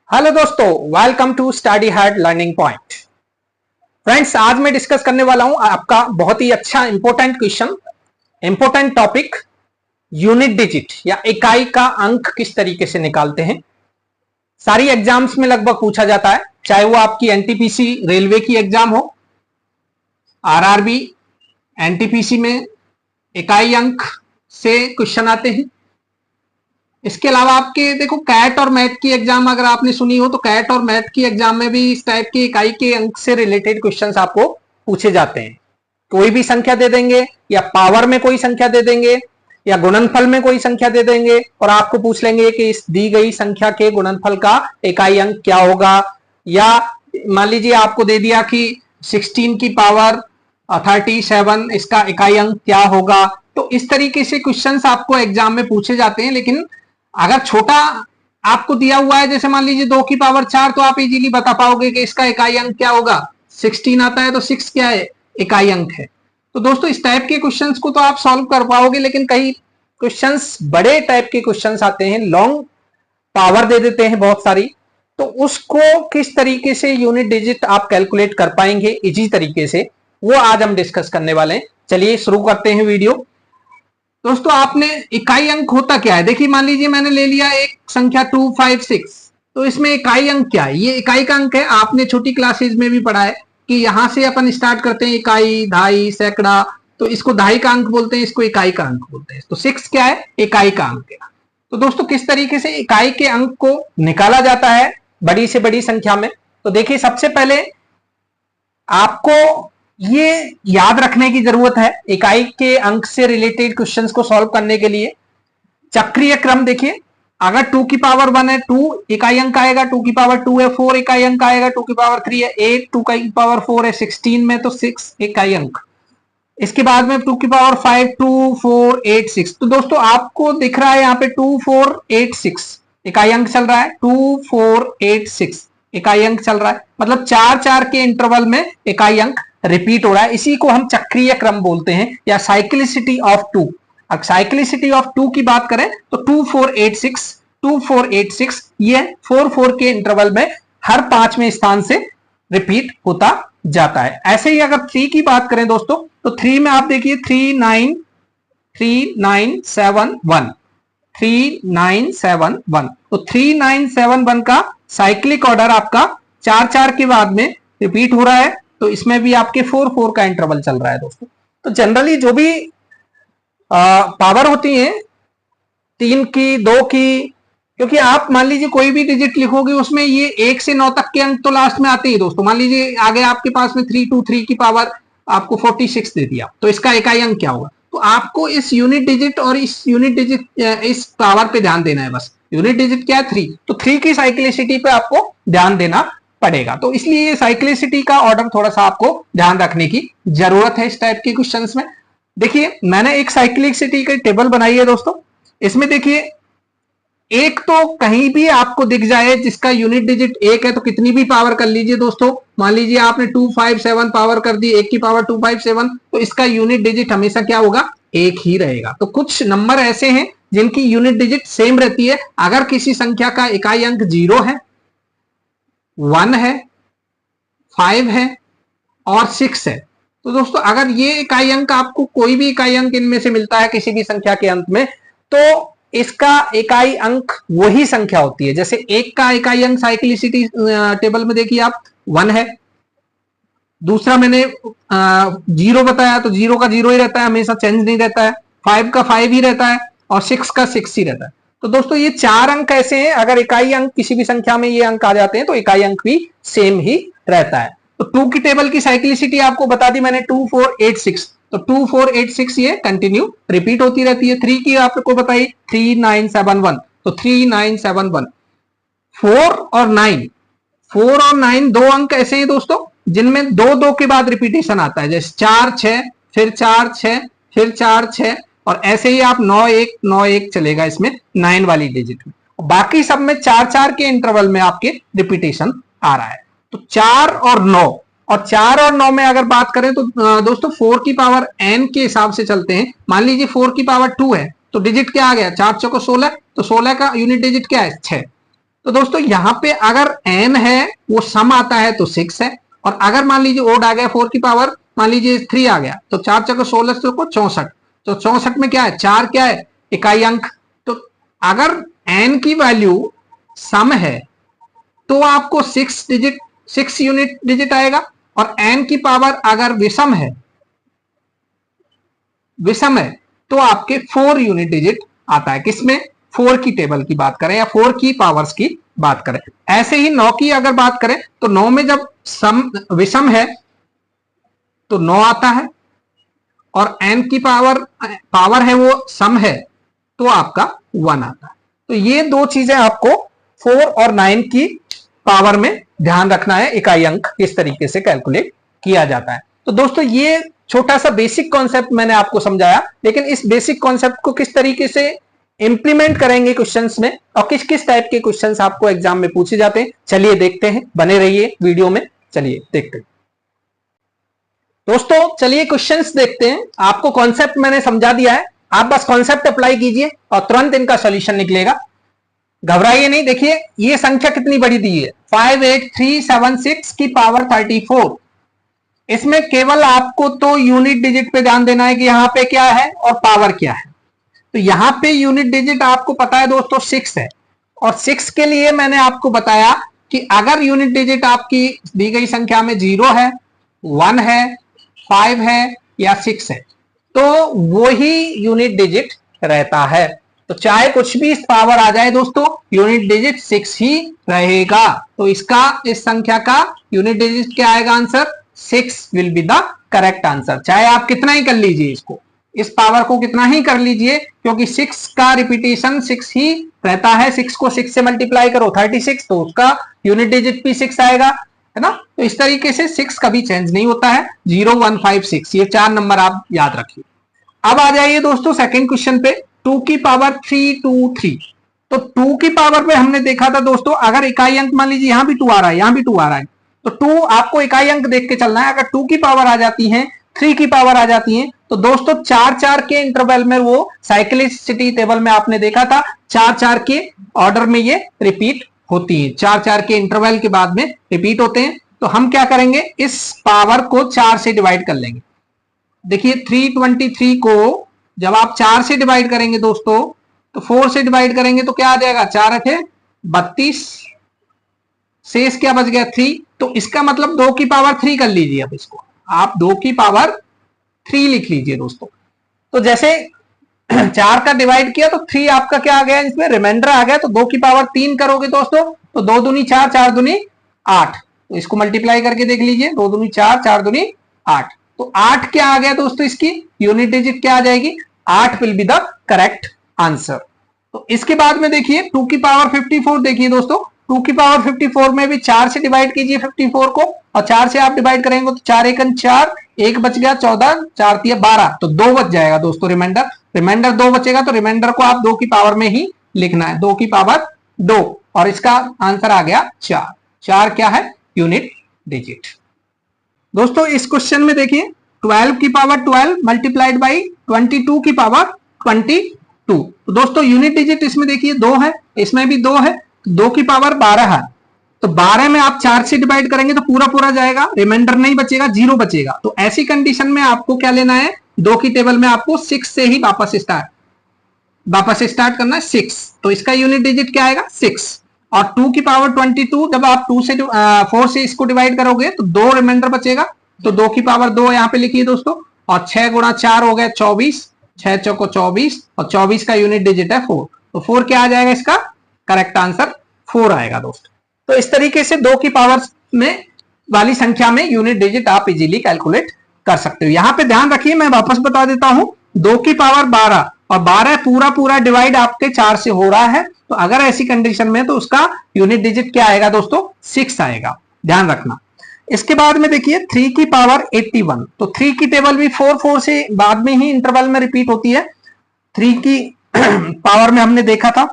Hello दोस्तों, welcome to study hard learning point. Friends, आज मैं डिस्कस करने वाला हूं आपका बहुत ही अच्छा important question, important topic, unit digit या इकाई का अंक किस तरीके से निकालते हैं। सारी एग्जाम्स में लगभग पूछा जाता है, चाहे वो आपकी एनटीपीसी रेलवे की एग्जाम हो, आरआरबी, एनटीपीसी में इकाई अंक से क्वेश्चन आते हैं। इसके अलावा आपके देखो कैट और मैट की एग्जाम अगर आपने सुनी हो तो कैट और मैट की एग्जाम में भी इस टाइप की इकाई के अंक से रिलेटेड क्वेश्चंस आपको पूछे जाते हैं। कोई भी संख्या दे देंगे या पावर में कोई संख्या दे देंगे या गुणनफल में कोई संख्या दे देंगे और आपको पूछ लेंगे कि इस दी गई संख्या के गुणनफल का इकाई अंक क्या होगा। या मान लीजिए आपको दे दिया कि 16 की पावर 37 इसका इकाई अंक क्या होगा। तो इस तरीके से क्वेश्चंस आपको एग्जाम में पूछे जाते हैं। लेकिन अगर छोटा आपको दिया हुआ है, जैसे मान लीजिए 2 की पावर 4, तो आप इजीली बता पाओगे कि इसका इकाई अंक क्या होगा। 16 आता है तो 6 क्या है, इकाई अंक है। तो दोस्तों इस टाइप के क्वेश्चंस को तो आप सॉल्व कर पाओगे, लेकिन कई क्वेश्चंस बड़े टाइप के क्वेश्चंस आते हैं, लॉन्ग पावर दे देते हैं बहुत सारी, तो उसको किस तरीके से यूनिट डिजिट आप कैलकुलेट कर पाएंगे इजी तरीके से, वो आज हम डिस्कस करने वाले हैं। चलिए शुरू करते हैं वीडियो। दोस्तों आपने इकाई अंक होता क्या है, देखिए मान लीजिए मैंने ले लिया एक संख्या 256, तो इसमें इकाई अंक क्या है, ये इकाई का अंक है। आपने छोटी क्लासेज में भी पढ़ा है कि यहां से अपन स्टार्ट करते हैं इकाई, दहाई, सैकड़ा, तो इसको दहाई का अंक बोलते हैं, इसको इकाई का अंक बोलते हैं। तो 6 क्या है, इकाई का अंक है। तो दोस्तों किस तरीके से इकाई के अंक को निकाला जाता है बड़ी से बड़ी संख्या में, तो देखिए सबसे पहले आपको ये याद रखने की जरूरत है इकाई के अंक से रिलेटेड क्वेश्चंस को सॉल्व करने के लिए। चक्रीय क्रम देखिए, अगर 2 की पावर 1 है 2 इकाई अंक आएगा, 2 की पावर 2 है 4 इकाई अंक आएगा, 2 की पावर 3 है 8, 2 की पावर 4 है 16 में तो 6 इकाई अंक। इसके बाद में 2 की पावर 5 2 4 8 6। तो दोस्तों आपको दिख रहा है यहाँ पे 2 4 8 6 इकाई अंक चल रहा है, 2 4 8 6 इकाई अंक चल रहा है, मतलब 4-4 के इंटरवल में इकाई अंक रिपीट हो रहा है। इसी को हम चक्रीय क्रम बोलते हैं या साइक्लिसिटी ऑफ 2। अब साइक्लिसिटी ऑफ 2 की बात करें तो 2 4 8 6 2 4 8 6 ये 4 4 के इंटरवल में हर 5वें स्थान से रिपीट होता जाता है। ऐसे ही अगर 3 की बात करें दोस्तों, तो 3 में आप देखिए 3 9 7 1 3 9 7 1, तो 3 9 7 1 का साइक्लिक ऑर्डर आपका 4-4 के बाद में रिपीट हो रहा है। तो इसमें भी आपके 4-4 का इंटरवल चल रहा है दोस्तों। तो जनरली जो भी पावर होती है 3 की 2 की, क्योंकि आप मान लीजिए कोई भी डिजिट लिखोगे उसमें ये 1 से 9 तक के अंक तो लास्ट में आते ही दोस्तों। मान लीजिए आगे आपके पास में 3 की पावर आपको 46 दे दिया, तो इसका इकाई अंक क्या होगा। तो आपको इस यूनिट डिजिट और इस यूनिट डिजिट इस पावर पे ध्यान देना है बस। यूनिट डिजिट क्या है 3, तो 3 की साइक्लिसिटी पे आपको ध्यान देना पड़ेगा। तो इसलिए साइक्लिसिटी का ऑर्डर थोड़ा सा आपको ध्यान रखने की जरूरत है इस टाइप के क्वेश्चंस में। देखिए मैंने एक साइक्लिसिटी की टेबल बनाई है दोस्तों। इसमें देखिए एक तो कहीं भी आपको दिख जाए जिसका यूनिट डिजिट 1 है, तो कितनी भी पावर कर लीजिए दोस्तों, मान लीजिए आपने 257 पावर कर दी, 1 की पावर 257, तो इसका यूनिट डिजिट हमेशा क्या होगा, 1 ही रहेगा। तो कुछ नंबर ऐसे हैं जिनकी यूनिट डिजिट सेम रहती है। अगर किसी संख्या का इकाई अंक 0 है, 1 है, 5 है और 6 है, तो दोस्तों अगर ये इकाई अंक आपको कोई भी इकाई अंक इनमें से मिलता है किसी भी संख्या के अंत में, तो इसका इकाई अंक वही संख्या होती है। जैसे 1 का इकाई अंक साइक्लिसिटी टेबल में देखिए आप 1 है, दूसरा मैंने 0 बताया तो 0 का 0 ही रहता है, हमेशा चेंज नहीं रहता है, 5 का 5 ही रहता है और 6 का 6 ही रहता है। तो दोस्तों ये 4 अंक ऐसे हैं, अगर इकाई अंक किसी भी संख्या में ये अंक आ जाते हैं तो इकाई अंक भी सेम ही रहता है। तो 2 की टेबल की साइक्लिसिटी आपको बता दी मैंने 2 4 8 6, तो 2 4 8 6 ये कंटिन्यू रिपीट होती रहती है। 3 की आपको बताई 3 9 7 1, तो 3 9 7 1। 4 और 9 दो अंक ऐसे हैं दोस्तों जिनमें 2-2 के बाद रिपीटेशन आता है, जैसे 4 6 फिर 4 6 फिर 4 6, और ऐसे ही आप 9 1 चलेगा इसमें 9 वाली डिजिट में। बाकी सब में 4-4 के इंटरवल में आपके रिपीटेशन आ रहा है। तो 4 और 9 में अगर बात करें तो दोस्तों 4 की पावर n के हिसाब से चलते हैं। मान लीजिए 4 की पावर 2 है तो डिजिट क्या आ गया, 4 चौको 16, तो 16 का यूनिट डिजिट क्या है 6। तो दोस्तों यहाँ पे अगर n है वो सम आता है तो 6 है, और अगर मान लीजिए ओड आ गया 4 की पावर मान लीजिए 3 आ गया तो 4 चौको 16 को 64, तो 64 में क्या है 4 क्या है इकाई अंक। तो अगर n की वैल्यू सम है तो आपको 6 यूनिट डिजिट आएगा, और n की पावर अगर विषम है तो आपके 4 यूनिट डिजिट आता है। किसमें 4 की टेबल की बात करें या 4 की पावर्स की बात करें। ऐसे ही 9 की अगर बात करें तो 9 में जब विषम है तो 9 आता है, और n की पावर है वो सम है तो आपका 1 आता है। तो ये दो चीजें आपको 4 और 9 की पावर में ध्यान रखना है, इकाई अंक किस तरीके से कैलकुलेट किया जाता है। तो दोस्तों ये छोटा सा बेसिक कॉन्सेप्ट मैंने आपको समझाया, लेकिन इस बेसिक कॉन्सेप्ट को किस तरीके से इंप्लीमेंट करेंगे क्वेश्चंस में और किस किस टाइप के क्वेश्चंस आपको एग्जाम में पूछे जाते हैं, चलिए देखते हैं, बने रहिए वीडियो में, चलिए देखते हैं। दोस्तों चलिए क्वेश्चंस देखते हैं। आपको कॉन्सेप्ट मैंने समझा दिया है, आप बस कॉन्सेप्ट अप्लाई कीजिए और तुरंत इनका सॉल्यूशन निकलेगा, घबराइए नहीं। देखिए ये संख्या कितनी बड़ी दी है 58376 की पावर 34। इसमें केवल आपको तो यूनिट डिजिट पे ध्यान देना है कि यहां पे क्या है और पावर क्या है। तो यहां पे यूनिट डिजिट आपको पता है दोस्तों 6 है, और 6 के लिए मैंने आपको बताया कि अगर यूनिट डिजिट आपकी दी गई संख्या में 0 है, 1 है, 5 है या 6 है तो वो ही यूनिट डिजिट रहता है। तो चाहे कुछ भी इस पावर आ जाए दोस्तों, यूनिट डिजिट 6 ही रहेगा। तो इसका इस संख्या का यूनिट डिजिट क्या आएगा answer 6 will be the correct answer. चाहे आप कितना ही कर लीजिए, इसको इस पावर को कितना ही कर लीजिए, क्योंकि 6 का रिपीटेशन 6 ही रहता है। 6 को 6 से मल्टीप्लाई करो 36, तो उसका यूनिट डिजिट भी 6 आएगा, है ना। तो इस तरीके से 6 कभी चेंज नहीं होता है। 0 1 5 6 ये 4 नंबर आप याद रखिए। अब आ जाइए दोस्तों सेकंड क्वेश्चन पे, 2 की पावर 323। तो 2 की पावर पे हमने देखा था दोस्तों, अगर इकाई अंक मान लीजिए यहां भी 2 आ रहा है, यहां भी 2 आ रहा है, तो 2 आपको इकाई अंक देख के चलना है। अगर 2 की पावर आ जाती है, 3 की पावर आ जाती है, तो दोस्तों 4-4 के इंटरवल में, वो साइक्लिसिटी टेबल में आपने देखा था 4-4 के ऑर्डर में ये रिपीट होती है, 4-4 के इंटरवल के बाद में रिपीट होते हैं। तो हम क्या करेंगे, इस पावर को 4 से डिवाइड कर लेंगे। देखिए 323 को जब आप 4 से डिवाइड करेंगे दोस्तों, तो 4 से डिवाइड करेंगे तो क्या आ जाएगा 4 8 32, शेष क्या बच गया 3। तो इसका मतलब 2 की पावर 3 कर लीजिए। अब इसको आप 2 की पावर 3 लिख लीजिए दोस्तों। तो जैसे 4 का डिवाइड किया तो 3 आपका क्या आ गया, इसमें रिमाइंडर आ गया। तो 2 की पावर 3 करोगे दोस्तों तो 2 दूनी 4, 4 दूनी 8। तो इसको मल्टीप्लाई करके देख लीजिए, 2 दूनी 4, 4 दूनी 8। तो 8 क्या आ गया दोस्तों, इसकी यूनिट डिजिट क्या आ जाएगी 8 will be the correct answer. तो इसके बाद में देखिए 2 की पावर 54। देखिए दोस्तों 2 की पावर 54 में भी 4 से डिवाइड कीजिए 54 को, और 4 से आप डिवाइड करेंगे तो 4 1 4, 1 बच गया 14, 4 3 12, तो 2 बच जाएगा दोस्तों रिमाइंडर 2 बचेगा। तो रिमाइंडर को आप 2 की पावर में ही लिखना है, 2 की पावर 2, और इसका आंसर आ गया 4। 4 क्या है यूनिट डिजिट। दोस्तों इस क्वेश्चन में देखिए 12 की पावर 12 मल्टीप्लाइड बाई 22 की पावर 22। तो दोस्तों यूनिट डिजिट इसमें देखिए 2 है, इसमें भी 2 है, 2 की पावर 12 है। तो 12 में आप 4 से डिवाइड करेंगे तो पूरा पूरा जाएगा, रिमाइंडर नहीं बचेगा, 0 बचेगा। तो ऐसी कंडीशन में आपको क्या लेना है, 2 की टेबल में आपको 6 से ही वापस स्टार्ट करना है 6। तो इसका यूनिट डिजिट क्या आएगा 6। और 2 की पावर 22 जब आप 4 से इसको डिवाइड करोगे तो 2 रिमाइंडर बचेगा। तो 2 की पावर 2 यहाँ पे लिखिए दोस्तों, और 6 गुणा 4 हो गया 24, 6 चौको 24, और 24 का यूनिट डिजिट है 4। तो 4 क्या आ जाएगा, इसका करेक्ट आंसर 4 आएगा दोस्तों। तो इस तरीके से 2 की पावर में वाली संख्या में यूनिट डिजिट आप इजीली कैलकुलेट कर सकते हो। यहां पे ध्यान रखिए, मैं वापस बता देता हूं, 2 की पावर 12 और 12 पूरा पूरा डिवाइड आपके 4 से हो रहा है। तो अगर ऐसी कंडीशन में तो उसका यूनिट डिजिट क्या आएगा दोस्तों 6 आएगा, ध्यान रखना। इसके बाद में देखिए 3 की पावर 81। तो 3 की टेबल भी 4 से बाद में ही इंटरवल में रिपीट होती है। 3 की पावर में हमने देखा था,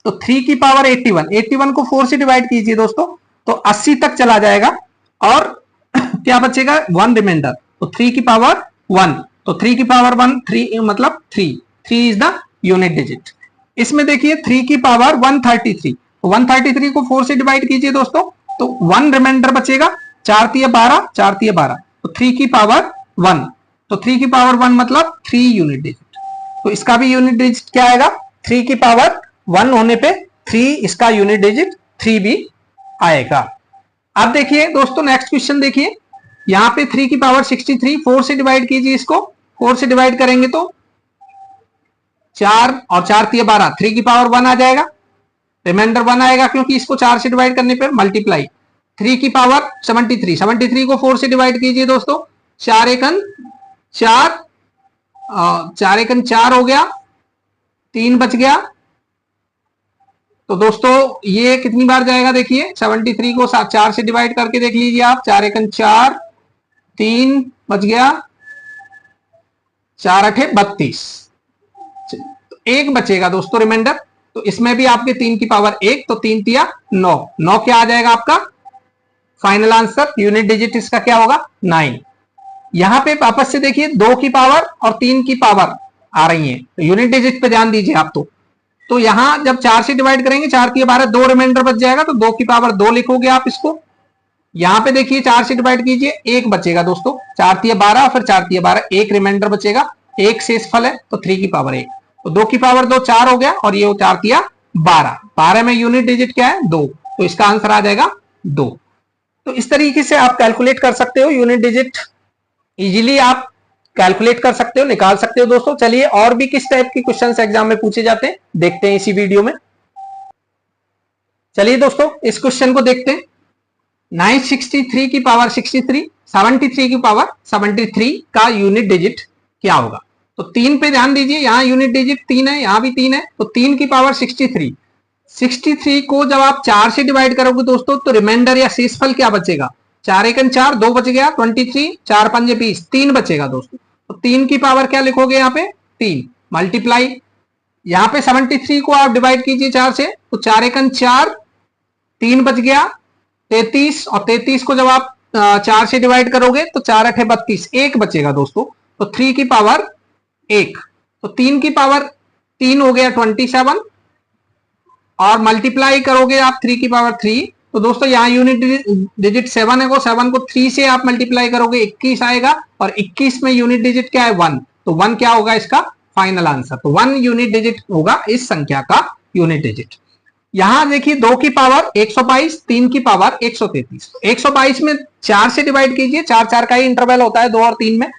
तो 3 की पावर 81 को 4 से डिवाइड कीजिए दोस्तों तो 80 तक चला जाएगा, और क्या बचेगा 1 रिमाइंडर। तो 3 की पावर 1, तो 3 की पावर 1 3 मतलब 3 इज द यूनिट डिजिट। इसमें देखिए 3 की पावर 133। तो 133 को 4 से डिवाइड कीजिए दोस्तों, तो 1 रिमाइंडर बचेगा, 4 तिया 12, 4 तिया 12, तो 3 की पावर 1, तो 3 की पावर 1 मतलब 3 यूनिट डिजिट। तो इसका भी यूनिट डिजिट क्या आएगा, 3 की पावर 1 होने पे 3, इसका यूनिट डिजिट 3 भी आएगा। अब देखिए दोस्तों नेक्स्ट क्वेश्चन देखिए, यहां पे 3 की पावर 63, 4 से डिवाइड कीजिए इसको, 4 से डिवाइड करेंगे तो 4 और 4 तिया 12, 3 की पावर 1 आ जाएगा, रिमाइंडर 1 आएगा क्योंकि इसको 4 से डिवाइड करने पर मल्टीप्लाई, 3 की पावर 73, 73 को 4 से डिवाइड कीजिए दोस्तों, 4 एकन 4, 4 एकन 4 हो गया, 3 बच गया। तो दोस्तों ये कितनी बार जाएगा देखिए, 73 को 4 से डिवाइड करके देख लीजिए आप, 4 एकन 4, 3 बच गया, 4 अठे 32, एक बचेगा दोस्तों रिमाइंडर, तो इसमें भी आपके 3 की पावर 1, तो 3 तिया 9, 9 क्या आ जाएगा आपका फाइनल आंसर, यूनिट डिजिट इसका क्या होगा 9। यहां पे वापस से देखिए 2 की पावर और 3 की पावर आ रही है, तो यूनिट डिजिट पे ध्यान दीजिए आप। तो यहां जब 4 से डिवाइड करेंगे, 4 तिया 12, 2 रिमाइंडर बच जाएगा, तो 2 की पावर 2 लिखोगे आप इसको। यहां पे देखिए 4 से डिवाइड कीजिए, 1 बचेगा दोस्तों, 4 तिया 12, फिर 4 तिया 12, 1 रिमाइंडर बचेगा, 1 शेष फल है, तो 3 की पावर 1, तो 2 की पावर 2 4 हो गया, और ये 4 तिया 12, 12 में यूनिट डिजिट क्या है 2, तो इसका आंसर आ जाएगा 2। तो इस तरीके से आप कैलकुलेट कर सकते हो, यूनिट डिजिट इजीली आप कैलकुलेट कर सकते हो, निकाल सकते हो दोस्तों। चलिए और भी किस टाइप के क्वेश्चंस एग्जाम में पूछे जाते हैं देखते हैं इसी वीडियो में। चलिए दोस्तों इस क्वेश्चन को देखते हैं, 963 की पावर 63, 73 की पावर 73 का यूनिट डिजिट क्या होगा। तो 3 पे ध्यान दीजिए, यहां यूनिट डिजिट 3 है, यहां भी 3 है, तो 3 की पावर 63, 63 को जब आप 4 से डिवाइड करोगे दोस्तों, तो रिमाइंडर या शेषफल क्या बचेगा, 4 एकन 4, 2 बच गया, 23, 4 पंजे 20, 3 बचेगा दोस्तों, तो 3 की पावर क्या लिखोगे यहाँ पे 3, मल्टीप्लाई, यहाँ पे 73 को आप डिवाइड कीजिए 4 से, तो 4 एकन 4, 3 बच गया, 33, और 33 को जब आप 4 से डिवाइड करोगे तो 4 अठे 32, 1 बचेगा दोस्तों, तो 3 की पावर 1, तो 3 की पावर 3 हो गया 27, और मल्टीप्लाई करोगे आप 3 की पावर 3, तो दोस्तों यहाँ यूनिट डिजिट 7 है, 7 को 3 से आप मल्टीप्लाई करोगे 21 आएगा, और 21 में यूनिट डिजिट क्या है 1, तो 1 क्या होगा इसका फाइनल आंसर, तो 1 यूनिट डिजिट होगा इस संख्या का यूनिट डिजिट। यहां देखिए 2 की पावर 122, 3 की पावर 133, 122 में 4 से डिवाइड कीजिए, 4 4 का ही इंटरवल होता है 2 और 3 में,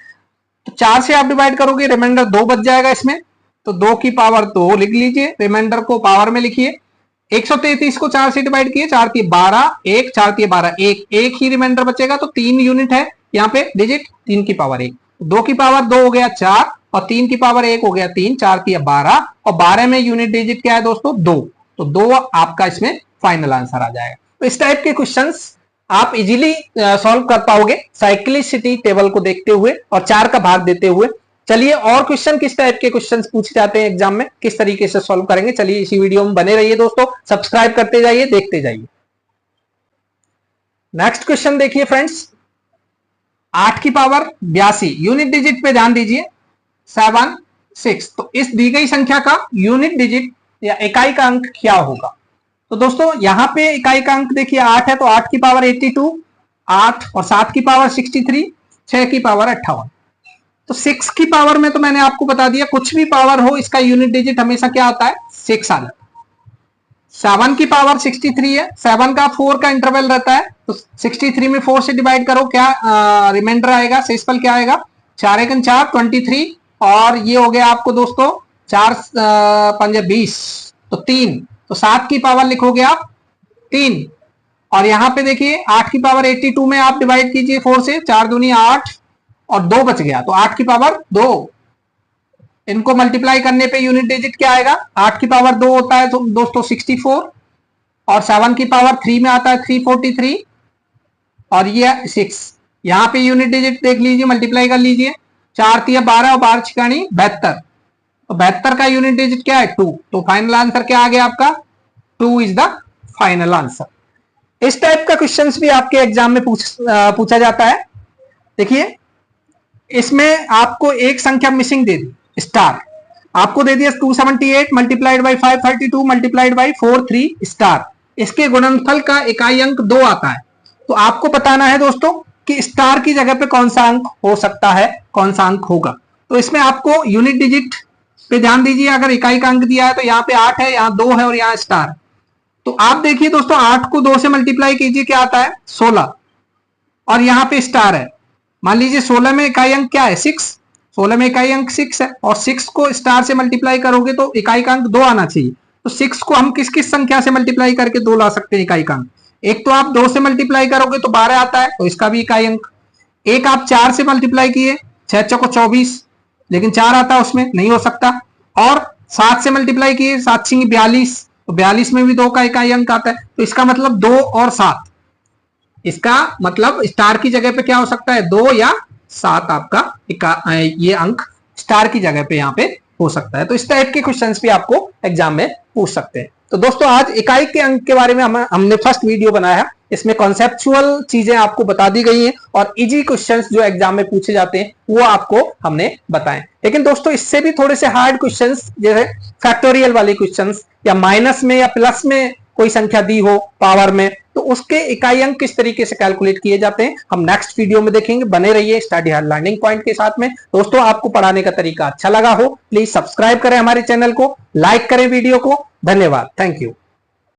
तो 4 से आप डिवाइड करोगे, रिमाइंडर 2 बच जाएगा इसमें, तो 2 की पावर 2 लिख लीजिए, रिमाइंडर को पावर में लिखिए, 133 को 4 से डिवाइड किए, 4 तिया 12, 1, 4 तिया 12, 1, 1 ही रिमाइंडर बचेगा, तो 3 यूनिट है यहाँ पे डिजिट, 3 की पावर 1, 2 की पावर 2 हो गया 4, और 3 की पावर 1 हो गया 3, 4 तिया 12, और 12 में यूनिट डिजिट क्या है दोस्तों 2, तो 2 आपका इसमें फाइनल आंसर आ जाएगा। तो इस टाइप के क्वेश्चंस आप इजीली सॉल्व कर पाओगे साइक्लिसिटी टेबल को देखते हुए और 4 का भाग देते हुए। चलिए और क्वेश्चन किस टाइप के क्वेश्चंस पूछे जाते हैं एग्जाम में, किस तरीके से सॉल्व करेंगे, चलिए इसी वीडियो में बने रहिए दोस्तों, सब्सक्राइब करते जाइए, देखते जाइए। नेक्स्ट क्वेश्चन देखिए फ्रेंड्स, 8 की पावर 82, यूनिट डिजिट पे ध्यान दीजिए 7 6, तो इस दी गई संख्या का यूनिट डिजिट या इकाई का अंक क्या होगा। तो दोस्तों यहां पे इकाई का अंक देखिए 8 है, तो 8 की पावर 82, 8 और 7 की पावर 63, 6 की पावर 58, तो 6 की पावर में तो मैंने आपको बता दिया, कुछ भी पावर हो इसका यूनिट डिजिट हमेशा क्या होता है 6 आ जाता है। 7 की पावर 63 है, 7 का 4 का इंटरवल रहता है, तो 63 में 4 से डिवाइड करो, क्या रिमाइंडर आएगा, शेषफल क्या आएगा, 4 एकन 4, 23, और ये हो गया आपको दोस्तों 4 पंजे 20, तो 3, तो 7 की पावर लिखोगे आप 3, और यहां पे देखिए 8 की पावर 82 में आप डिवाइड कीजिए 4 से, 4 दूनी 8, और 2 बच गया, तो 8 की पावर 2, इनको मल्टीप्लाई करने पे यूनिट डिजिट क्या आएगा, 8 की पावर 2 होता है तो दोस्तों 64, और 7 की पावर 3 में आता है 343, और ये 6, यहाँ पे यूनिट डिजिट देख लीजिए, मल्टीप्लाई कर लीजिए, 4 तिया 12 और 12 छिकानी 72, तो 72 का यूनिट डिजिट क्या है 2, तो फाइनल आंसर क्या आ गया आपका 2 इज द फाइनल आंसर। इस टाइप का क्वेश्चंस भी आपके एग्जाम में पूछा जाता है। देखिए इसमें आपको एक संख्या मिसिंग दे दी, स्टार आपको दे दिया 278 multiplied by 532 multiplied by 43 star, इसके गुणनफल का इकाई अंक 2 आता है। तो आपको बताना है दोस्तों कि स्टार की जगह पे कौन सा अंक हो सकता है, कौन सा अंक होगा। तो इसमें आपको यूनिट डिजिट पे ध्यान दीजिए। अगर इकाई का अंक दिया है तो यहाँ पे 8 है, यहाँ 2 है और यहाँ स्टार। तो आप देखिए दोस्तों 8 को 2 से मल्टीप्लाई कीजिए, क्या आता है 16, और यहाँ पे स्टार है। मान लीजिए 16 में इकाई अंक क्या है 6, 16 में इकाई अंक 6 है, और 6 को स्टार से मल्टीप्लाई करोगे तो इकाई का अंक 2 आना चाहिए। तो 6 को हम किस किस संख्या से मल्टीप्लाई करके 2 ला सकते हैं इकाई का अंक। एक तो आप 2 से मल्टीप्लाई करोगे तो 12 आता है, तो इसका भी इकाई अंक। एक आप 4 से मल्टीप्लाई किए, 6 चौको 24, लेकिन 4 आता है उसमें, नहीं हो सकता। और 7 से मल्टीप्लाई किए, 7 छिंग 42, तो 42 में भी 2 का इकाई अंक आता है। तो इसका मतलब 2 और 7, इसका मतलब स्टार की जगह पे क्या हो सकता है 2 या 7 आपका ये अंक स्टार की जगह पे यहाँ पे हो सकता है। तो इस टाइप के क्वेश्चंस भी आपको एग्जाम में पूछ सकते हैं। तो दोस्तों आज इकाई के अंक के बारे में हमने फर्स्ट वीडियो बनाया है। इसमें कॉन्सेप्चुअल चीजें आपको बता दी गई हैं और इजी क्वेश्चंस जो एग्जाम में पूछे जाते हैं वो आपको हमने बताए। लेकिन दोस्तों इससे भी थोड़े से हार्ड क्वेश्चंस, जैसे फैक्टोरियल वाले क्वेश्चंस या माइनस में या प्लस में कोई संख्या दी हो पावर में, तो उसके इकाई अंक किस तरीके से कैलकुलेट किए जाते हैं हम नेक्स्ट वीडियो में देखेंगे। बने रहिए स्टडी हार्ड लर्निंग पॉइंट के साथ में। दोस्तों आपको पढ़ाने का तरीका अच्छा लगा हो प्लीज सब्सक्राइब करें हमारे चैनल को, लाइक करें वीडियो को। धन्यवाद, थैंक यू।